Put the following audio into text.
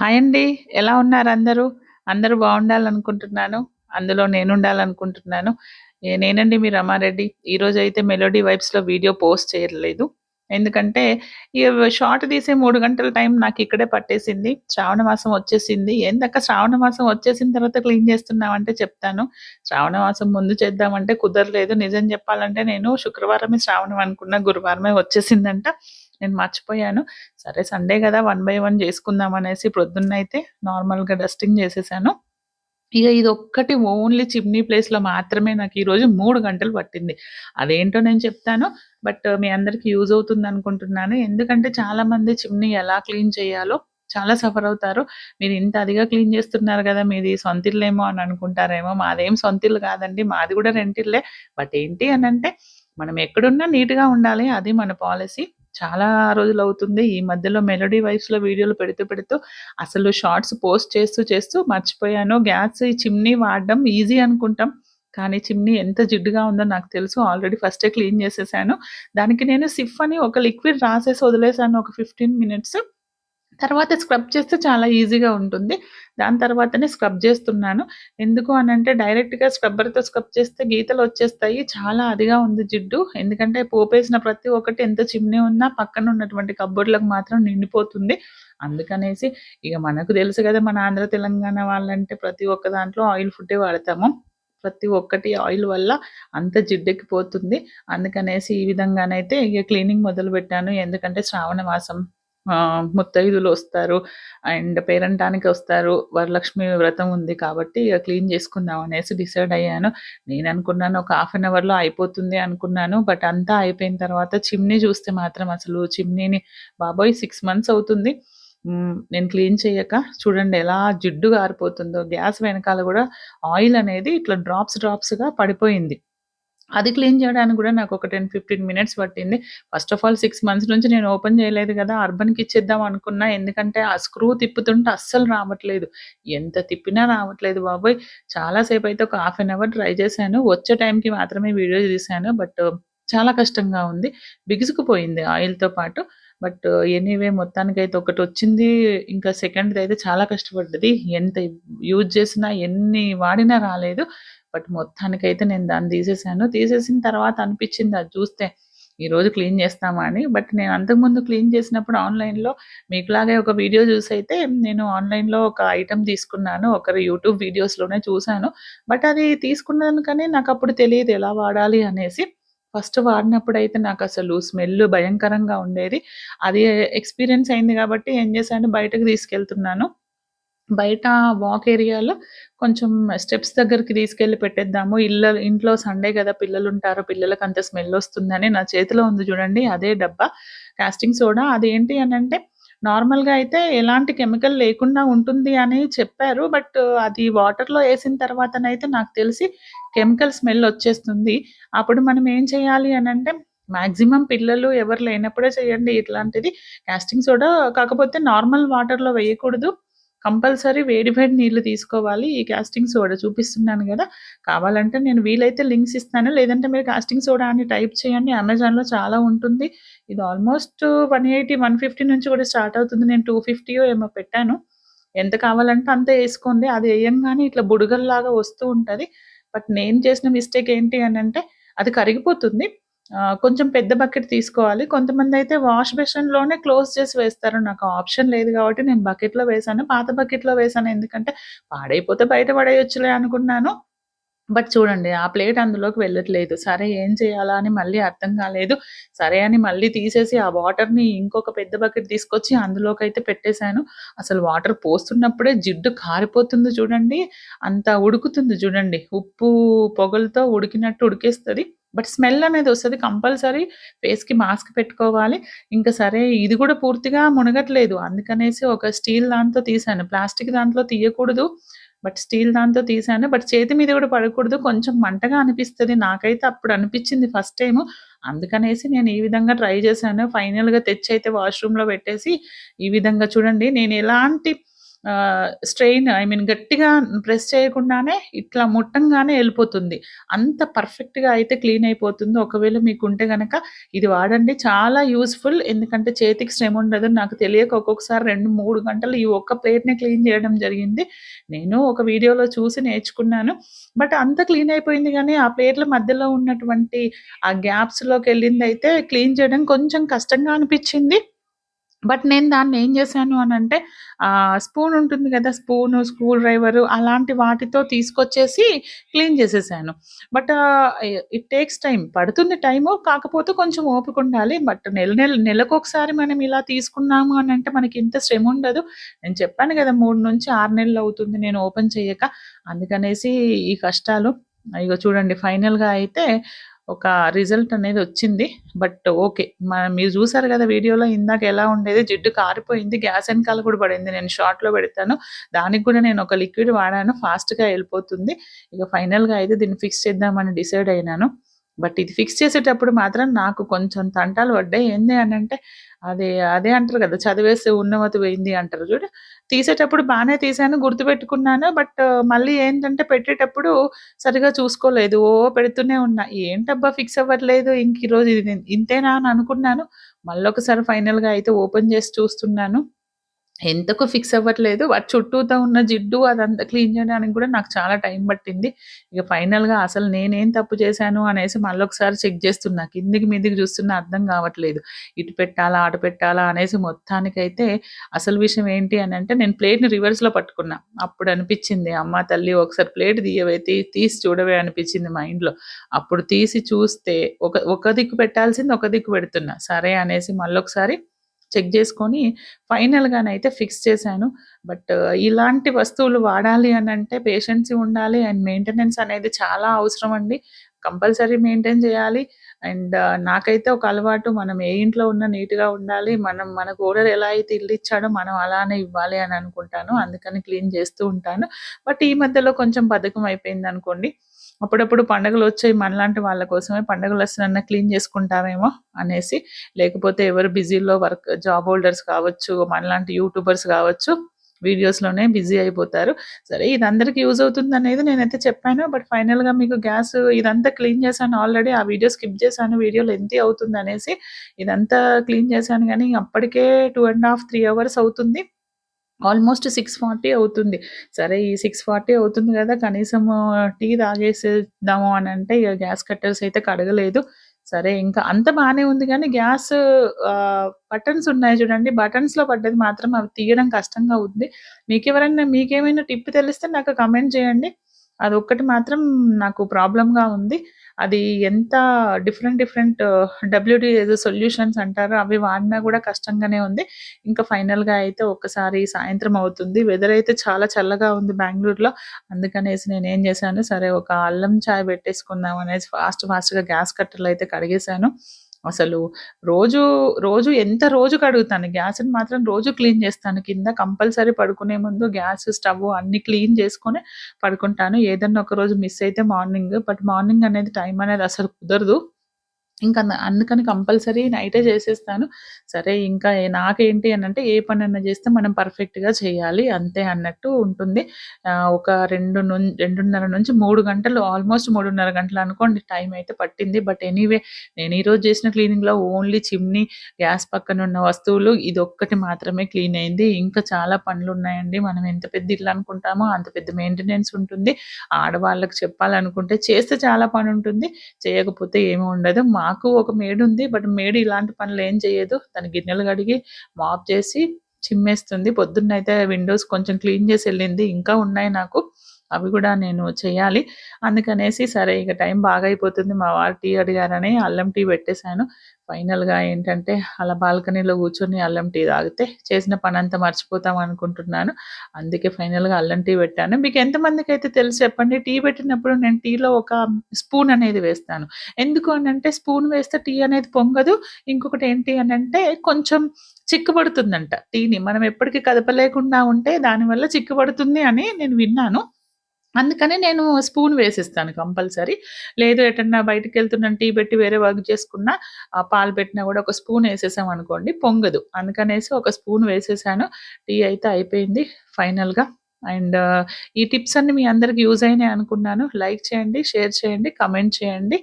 Hi అండి. ఎలా ఉన్నారు అందరూ? అందరూ బావుండాలనుకుంటున్నాను. అందులో నేనుండాలనుకుంటున్నాను. నేనండి మీ రమారెడ్డి. ఈరోజైతే మెలోడీ వైబ్స్‌లో వీడియో పోస్ట్ చేయలేదు. ఎందుకంటే షార్ట్ తీసే 3 గంటల టైం నాకిక్కడే పట్టేసింది. శ్రావణ మాసం వచ్చేసింది. ఏందక్క శ్రావణ మాసం వచ్చేసిన తర్వాత క్లీన్ చేస్తున్నావంటే చెప్తాను. శ్రావణ మాసం ముందు చేద్దామంటే కుదరలేదు. నిజం చెప్పాలంటే నేను శుక్రవారమే శ్రావణం అనుకున్న. గురువారమే వచ్చేసిందంట. నేను మర్చిపోయాను. సరే సండే గదా! వన్ బై వన్ జేసుకుందాం అనేసి ప్రొద్దున్నయితే నార్మల్‌గా డస్టింగ్ జేసేసాను. ఇగ ఇదొక్కటి ఓన్లీ చిమ్నీ ప్లేస్‌లో మాత్రమే నాకు ఈరోజు 3 గంటలు పట్టింది. అదేంటో నేను చెప్తాను. బట్ మీ అందరికి యూజ్ అవుతుందనుకుంటున్నాను. ఎందుకంటే చాలామంది చిమ్నీ ఎలా క్లీన్ చేయాలో చాలా సఫర్ అవుతారు. మీరు ఇంత అదిగా క్లీన్ చేస్తున్నారు గదా! మీది సొంతిల్లేమో అని అనుకుంటారేమో! మాదేం సొంతిల్లు కాదండి. మాది గూడా రెంటిల్లే. బట్ ఏంటి అనంటే మనం ఎక్కడున్నా నీట్‌గా ఉండాలి. అది మన పాలిసీ. చాలా రోజులవుతుంది. ఈ మధ్యలో మెలోడీ వైబ్స్‌లో వీడియోలు పెడుతూ అసలు షార్ట్స్ పోస్ట్ చేస్తూ మర్చిపోయాను. గ్యాస్ ఈ చిమ్నీ వాడడం ఈజీ అనుకుంటాం. కానీ చిమ్నీ ఎంత జిడ్డుగా ఉందో నాకు తెలుసు. ఆల్రెడీ ఫస్టే క్లీన్ చేసేసాను. దానికి నేను సిఫ్ అని ఒక లిక్విడ్ రాసేసి వదిలేసాను ఒక 15 మినిట్స్. తర్వాత స్క్రబ్ చేస్తే చాలా ఈజీగా ఉంటుంది. దాని తర్వాతనే స్క్రబ్ జేస్తున్నాను. ఎందుకు అనంటే డైరెక్ట్‌గా స్క్రబ్బర్‌తో స్క్రబ్ చేస్తే గీతలొచ్చేస్తాయి. చాలా అదిగా ఉంది జిడ్డు. ఎందుకంటే పోపేసిన ప్రతి ఒక్కటి ఎంత చిమ్నీ ఉన్నా పక్కన ఉన్నటువంటి కప్‌బోర్డ్‌లకు మాత్రం నిండిపోతుంది. అందుకనేసి ఇగ మనకు తెలుసు గదా! మన ఆంధ్ర, తెలంగాణ వాళ్ళంటే ప్రతి ఒక్క దాంట్లో ఆయిల్ ఫుడ్డే వాడతాము. ప్రతి ఒక్కటి ఆయిల్ వల్ల అంత జిడ్డెక్కిపోతుంది. అందుకనేసి ఈ విధంగానైతే ఇగ క్లీనింగ్ మొదలుపెట్టాను. ఎందుకంటే శ్రావణ మాసం ముత్తైదువొస్తారు. అండ్ పేరంటానికొస్తారు. వరలక్ష్మి వ్రతం ఉంది కాబట్టి ఇగ క్లీన్ చేసుకుందాం అనేసి డిసైడ్ అయ్యాను. నేననుకున్నాను ఒక హాఫ్ అన్ అవర్‌లో అయిపోతుంది అనుకున్నాను. బట్ అంతా అయిపోయిన తర్వాత చిమ్నీ చూస్తే మాత్రం అసలు చిమ్నీని బాబోయ్! 6 మంత్స్ అవుతుంది. నేను క్లీన్ చేయక చూడండి ఎలా జిడ్డు గారిపోతుందో. గ్యాస్ వెనకాల గూడా ఆయిల్ అనేది ఇట్లా డ్రాప్స్‌గా పడిపోయింది. అది క్లీన్ చేయడానికి గూడా నాకొక 10, 15 మినిట్స్ పట్టింది. ఫస్ట్ ఆఫ్ ఆల్ 6 మంత్స్ నుంచి నేను ఓపెన్ చేయలేదు గదా! అర్బన్‌కిచ్చేద్దాం అనుకున్నా. ఎందుకంటే ఆ స్క్రూ తిప్పుతుంటే అస్సలు రావట్లేదు. ఎంత తిప్పినా రావట్లేదు బాబోయ్! చాలా సేపయితే ఒక హాఫ్ అన్ అవర్ ట్రై చేశాను. వచ్చే టైంకి మాత్రమే వీడియో తీశాను. బట్ చాలా కష్టంగా ఉంది. బిగుసుకుపోయింది ఆయిల్‌తో పాటు. బట్ ఎనీవే మొత్తానికైతే ఒకటొచ్చింది. ఇంకా సెకండ్‌దయితే చాలా కష్టపడ్డది. ఎంత యూజ్ చేసినా, ఎన్ని వాడినా రాలేదు. బట్ మొత్తానికైతే నేను దాన్ని తీసేసాను. తీసేసిన తర్వాత అనిపిచ్చింది అది చూస్తే, ఈరోజు క్లీన్ చేస్తామా అని. బట్ నేను అంతకుముందు క్లీన్ చేసినప్పుడు ఆన్‌లైన్‌లో మీకులాగే ఒక వీడియో చూసైతే నేను ఆన్‌లైన్‌లో ఒక ఐటెమ్ తీసుకున్నాను. ఒకరి యూట్యూబ్ వీడియోస్‌లోనే చూసాను. బట్ అది తీసుకున్నాను కానీ నాకప్పుడు తెలీదు ఎలా వాడాలి అనేసి. ఫస్ట్ వాడినప్పుడైతే నాకసలు స్మెల్ భయంకరంగా ఉండేది. అది ఎక్స్‌పీరియన్స్ అయింది కాబట్టి ఏం చేశాను బయటకి తీసుకెళ్తున్నాను. బయట వాక్ ఏరియాలో కొంచెం స్టెప్స్ దగ్గరికి తీసుకెళ్ళి పెట్టేద్దాము. ఇంట్లో సండే గదా! పిల్లలుంటారు. పిల్లలకంత స్మెల్లొస్తుందని నా చేతిలో ఉంది జూడండి అదే డబ్బా కాస్టింగ్ సోడా. అదేంటి అనంటే నార్మల్‌గా అయితే ఎలాంటి కెమికల్ లేకుండా ఉంటుంది అని చెప్పారు. బట్ అది వాటర్‌లో ఏసిన తర్వాతనైతే నాకు తెలిసి కెమికల్ స్మెల్లొచ్చేస్తుంది. అప్పుడు మనం ఏం చేయాలి అనంటే మాక్సిమం పిల్లలు ఎవరు లేనప్పుడే చేయండి ఇట్లాంటిది. కాస్టింగ్ సోడా కాకపోతే నార్మల్ వాటర్‌లో వేయకూడదు. కంపల్సరీ వేడి వేడి నీళ్లు తీసుకోవాలి. ఈ కాస్టింగ్ సోడా చూపిస్తున్నాను గదా! కావాలంటే నేను వీలైతే లింక్స్ ఇస్తాను. లేదంటే మీరు కాస్టింగ్ సోడా అని టైప్ చేయండి. అమెజాన్‌లో చాలా ఉంటుంది. ఇది ఆల్‌మోస్ట్ 180, 150 నుంచి కూడా స్టార్ట్ అవుతుంది. నేను 250 ఏమో పెట్టాను. ఎంత కావాలంటే అంత ఏసుకోండి. అది ఎయంగానే ఇట్లా బుడగల్లాగా వస్తూ ఉంటది. బట్ నేను చేసిన మిస్టేక్ ఏంటి అనంటే అది కరిగిపోతుంది. కొంచెం పెద్ద బకెట్ తీసుకోవాలి. కొంతమందయితే వాష్ బేసిన్‌లోనే క్లోజ్ చేసి వేస్తారు. నాకు ఆ ఆప్షన్ లేదు గాబట్టి నేను బకెట్‌లో వేశాను. పాత బకెట్‌లో వేశాను. ఎందుకంటే పాడైపోతే బయట పడేయొచ్చులే అనుకున్నాను. బట్ చూడండి ఆ ప్లేట్ అందులోకి వెళ్ళట్లేదు. సరే ఏం చేయాలా అని మళ్ళీ అర్థం కాలేదు. సరే అని మళ్ళీ తీసేసి ఆ వాటర్‌ని ఇంకొక పెద్ద బకెట్ తీసుకొచ్చి అందులోకైతే పెట్టేసాను. అసలు వాటర్ పోస్తున్నప్పుడే జిడ్డు కారిపోతుంది చూడండి. అంత ఉడుకుతుంది చూడండి. ఉప్పు పొగలతో ఉడికినట్టు ఉడికేస్తది. బట్ స్మెల్ అనేది వస్తది. కంపల్సరీ ఫేస్‌కి మాస్క్ పెట్టుకోవాలి. ఇంక సరే ఇది కూడా పూర్తిగా మునగట్లేదు. అందుకనేసి ఒక స్టీల్ దాంతో తీసాను. ప్లాస్టిక్ దాంట్లో తీయకూడదు. బట్ స్టీల్ దాంతో తీసాను. బట్ చేతి మీద గూడా పడకూడదు. కొంచెం మంటగా అనిపిస్తది. నాకైతే అప్పుడు అనిపిచ్చింది ఫస్ట్ టైము. అందుకనేసి నేను ఈ విధంగా ట్రై చేశాను. ఫైనల్‌గా తెచ్చైతే వాష్‌రూమ్‌లో పెట్టేసి, ఈ విధంగా చూడండి నేను ఎలాంటి స్ట్రెయిన్ ఐ మీన్ గట్టిగా ప్రెస్ చేయకుండానే ఇట్లా ముట్టంగానే ఎళ్ళిపోతుంది. అంత పర్ఫెక్ట్‌గా అయితే క్లీన్ అయిపోతుంది. ఒకవేళ మీకుంటే గనక ఇది వాడండి. చాలా యూజ్‌ఫుల్. ఎందుకంటే చేతికి శ్రముండదు. నాకు తెలియక ఒక్కొక్కసారి 2, 3 గంటలు ఈ ఒక్క ప్లేట్‌నే క్లీన్ చేయడం జరిగింది. నేను ఒక వీడియోలో చూసి నేర్చుకున్నాను. బట్ అంతా క్లీన్ అయిపోయింది గానీ, ఆ ప్లేట్‌ల మధ్యలో ఉన్నటువంటి ఆ గ్యాప్స్‌లోకెళ్ళిందయితే క్లీన్ చేయడం కొంచెం కష్టంగా అనిపిచ్చింది. బట్ నేను దాన్నేం జేశాను అనంటే స్పూన్ ఉంటుంది గదా! స్పూను, స్క్రూ డ్రైవరు అలాంటి వాటితో తీసుకొచ్చేసి క్లీన్ జేసేసాను. బట్ ఇట్ టేక్స్ టైమ్ పడుతుంది టైము. కాకపోతే కొంచెం ఓపికుండాలి. బట్ నెలకొకసారి మనం ఇలా తీసుకున్నాము అనంటే మనకింత శ్రముండదు. నేను చెప్పాను గదా! 3-6 నెలలవుతుంది నేను ఓపెన్ చెయ్యక. అందుకనేసి ఈ కష్టాలు. ఇగో చూడండి ఫైనల్‌గా అయితే ఒక రిజల్ట్ అనేదొచ్చింది. But okay. మీరు జూసారు గదా! వీడియోలో ఇందాక ఎలా ఉండేది జిడ్డు కారిపోయింది. గ్యాస్ ఎనకాల గూడా పడింది. నేను షార్ట్‌లో పెడతాను. దానికి గూడా నేను ఒక లిక్విడ్ వాడాను. ఫాస్ట్‌గా ఎళ్ళిపోతుంది. ఇక ఫైనల్‌గా అయితే దీన్ని ఫిక్స్ చేద్దామని డిసైడ్ అయినాను. బట్ ఇది ఫిక్స్ చేసేటప్పుడు మాత్రం నాకు కొంచెం తంటాలు పడ్డాయి. ఏంది అనంటే అదే అంటారు గదా! చదివేస్తే ఉన్నమతి పోయింది అంటారు చూడు. తీసేటప్పుడు బానే తీశాను. గుర్తుపెట్టుకున్నాను. బట్ మళ్ళీ ఏంటంటే పెట్టేటప్పుడు సరిగ్గా చూసుకోలేదు. పెడుతూనే ఉన్నా. ఏంటబ్బా! ఫిక్స్ అవ్వట్లేదు. ఇంక ఈరోజు ఇది ఇంతేనా అని అనుకున్నాను. మళ్ళొకసారి ఫైనల్‌గా అయితే ఓపెన్ చేసి చూస్తున్నాను. ఎంతకు ఫిక్స్ అవ్వట్లేదు. వాటి చుట్టూతా ఉన్న జిడ్డు అదంతా క్లీన్ చేయడానికి గూడా నాకు చాలా టైం పట్టింది. ఇక ఫైనల్‌గా అసలు నేనేం తప్పు చేశాను అనేసి మళ్ళొకసారి చెక్ జేస్తున్నా. కిందికి మీదికి జూస్తున్నా అర్థం గావట్లేదు. ఇటు పెట్టాలా? అటు పెట్టాలా? అనేసి మొత్తానికైతే అసలు విషయం ఏంటి అనంటే నేను ప్లేట్‌ని రివర్స్‌లో పట్టుకున్నా. అప్పుడు అనిపిచ్చింది అమ్మ తల్లి ఒకసారి ప్లేట్ తీయవే తీసి చూడవే అనిపిచ్చింది మైండ్‌లో. అప్పుడు తీసి చూస్తే ఒక దిక్కు పెట్టాల్సింది ఒక దిక్కు పెడుతున్నా. సరే అనేసి మళ్ళొకసారి చెక్ జేసుకొని ఫైనల్‌గానైతే ఫిక్స్ చేశాను. బట్ ఇలాంటి వస్తువులు వాడాలి అనంటే పేషెన్సీ ఉండాలి. అండ్ మెయింటెనెన్స్ అనేది చాలా అవసరం అండి. కంపల్సరీ మెయింటైన్ చేయాలి. అండ్ నాకైతే ఒక అలవాటు మనం ఏ ఇంట్లో ఉన్నా నీట్‌గా ఉండాలి. మనకు ఓనర్ ఎలా అయితే ఇల్లిచ్చాడో మనం అలానే ఇవ్వాలి అని అనుకుంటాను. అందుకని క్లీన్ చేస్తూ ఉంటాను. బట్ ఈ మధ్యలో కొంచెం బద్ధకం అయిపోయిందనుకోండి. అప్పుడప్పుడు పండుగలొచ్చాయి మనలాంటి వాళ్ళ కోసమే పండుగలొస్తేనన్నా క్లీన్ చేసుకుంటామేమో అనేసి. లేకపోతే ఎవరు బిజీలో జాబ్ హోల్డర్స్ కావచ్చు, మనలాంటి యూట్యూబర్స్ కావచ్చు, వీడియోస్‌లోనే బిజీ అయిపోతారు. సరే ఇది అందరికి యూజ్ అవుతుందనేది నేనైతే చెప్పాను. బట్ ఫైనల్‌గా మీకు గ్యాస్ ఇదంతా క్లీన్ చేశాను ఆల్రెడీ. ఆ వీడియో స్కిప్ చేశాను. వీడియో లెంతీ అవుతుందనేసి. ఇదంతా క్లీన్ చేశాను గానీ అప్పటికే 2 ½ 3 అవర్స్ అవుతుంది. ఆల్మోస్ట్ 6:40 అవుతుంది. సరే ఈ 6:40 అవుతుంది గదా! కనీసము టీ తాగేసేద్దాము అనంటే ఇగ గ్యాస్ కట్టెల్స్ అయితే కడగలేదు. సరే ఇంకా అంతా బానే ఉంది గానీ గ్యాస్ బటన్స్ ఉన్నాయి చూడండి. బటన్స్‌లో పడ్డది మాత్రం అవి తీయడం కష్టంగా ఉంది. మీకేమైనా టిప్ తెలిస్తే నాకు కమెంట్ చేయండి. అదొక్కటి మాత్రం నాకు ప్రాబ్లమ్‌గా ఉంది. అది ఎంత డిఫరెంట్ డబ్ల్యూడీ ఏదో సొల్యూషన్స్ అంటారు. అవి వాడినా గూడా కష్టంగానే ఉంది. ఇంకా ఫైనల్‌గా అయితే ఒక్కసారి సాయంత్రం అవుతుంది. వెదర్ అయితే చాలా చల్లగా ఉంది బెంగుళూరులో. అందుకనేసి నేనేం చేశాను, సరే ఒక అల్లం చాయ్ పెట్టేసుకుందాం అనేసి ఫాస్ట్‌గా గ్యాస్ కట్టెలయితే కడిగేశాను. అసలు రోజు, రోజు కడుగుతాను. గ్యాస్‌ని మాత్రం రోజు క్లీన్ చేస్తాను. కింద కంపల్సరీ పడుకునే ముందు గ్యాస్, స్టవ్ అన్నీ క్లీన్ చేసుకొని పడుకుంటాను. ఏదన్నా ఒక రోజు మిస్ అయితే మార్నింగ్. బట్ మార్నింగ్ అనేది టైం అనేది అసలు కుదరదు. అందుకని కంపల్సరీ నైటే చేసేస్తాను. సరే ఇంకా నాకేంటి అనంటే ఏ పనన్నా చేస్తే మనం పర్ఫెక్ట్‌గా చేయాలి అంతే అన్నట్టు ఉంటుంది. ఒక 2:30 నుంచి 3 గంటలు ఆల్మోస్ట్ 3:30 గంటలు అనుకోండి టైం అయితే పట్టింది. బట్ ఎనీవే నేను ఈరోజు చేసిన క్లీనింగ్‌లో ఓన్లీ చిమ్నీ, గ్యాస్ పక్కనున్న వస్తువులు ఇదొక్కటి మాత్రమే క్లీన్ అయింది. ఇంకా చాలా పనులున్నాయండి. మనం ఎంత పెద్ద ఇల్లు అనుకుంటామో అంత పెద్ద మెయింటెనెన్స్ ఉంటుంది. ఆడవాళ్ళకి చెప్పాలనుకుంటే చేస్తే చాలా పనుంటుంది. చేయకపోతే ఏమి ఉండదు. మాకు ఒక మేడుంది. బట్ మేడ్ ఇలాంటి పనులేం చెయ్యదు. తను గిన్నెలు కడిగి, మాప్ చేసి, చిమ్మేస్తుంది. పొద్దున్నయితే విండోస్ కొంచెం క్లీన్ చేసెళ్ళింది. ఇంకా ఉన్నాయి నాకు. అవి గూడా నేను చెయ్యాలి. అందుకనేసి సరే ఇక టైం బాగా అయిపోతుంది. మా వారు టీ అడిగారని అల్లం టీ పెట్టేసాను. ఫైనల్‌గా ఏంటంటే అలా బాల్కనీలో కూర్చొని అల్లం టీ తాగితే చేసిన పనంతా మర్చిపోతాం అనుకుంటున్నాను. అందుకే ఫైనల్‌గా అల్లం టీ పెట్టాను. మీకు ఎంతమందికైతే తెలుసు చెప్పండి. టీ పెట్టినప్పుడు నేను టీలో ఒక స్పూన్ అనేది వేస్తాను. ఎందుకు అనంటే స్పూన్ వేస్తే టీ అనేది పొంగదు. ఇంకొకటి ఏంటి అనంటే కొంచెం చిక్కబడుతుందంట టీని. మనం ఎప్పటికి కదపలేకుండా ఉంటే దానివల్ల చిక్కబడుతుంది అని నేను విన్నాను. అందుకని నేను స్పూన్ వేసిస్తాను కంపల్సరీ. లేదు ఎటన్నా బయటికెళ్తున్నాను టీ పెట్టి వేరే వర్క్ చేసుకున్నా, పాలు పెట్టినా గూడా ఒక స్పూన్ ఏసేసామనుకోండి పొంగదు. అందుకనేసి ఒక స్పూన్ వేసేసాను. టీ అయితే అయిపోయింది ఫైనల్‌గా. అండ్ ఈ టిప్స్ అన్నీ మీ అందరికి యూజ్ అయినాయి అనుకున్నాను. లైక్ చేయండి, షేర్ చేయండి, కామెంట్ చేయండి.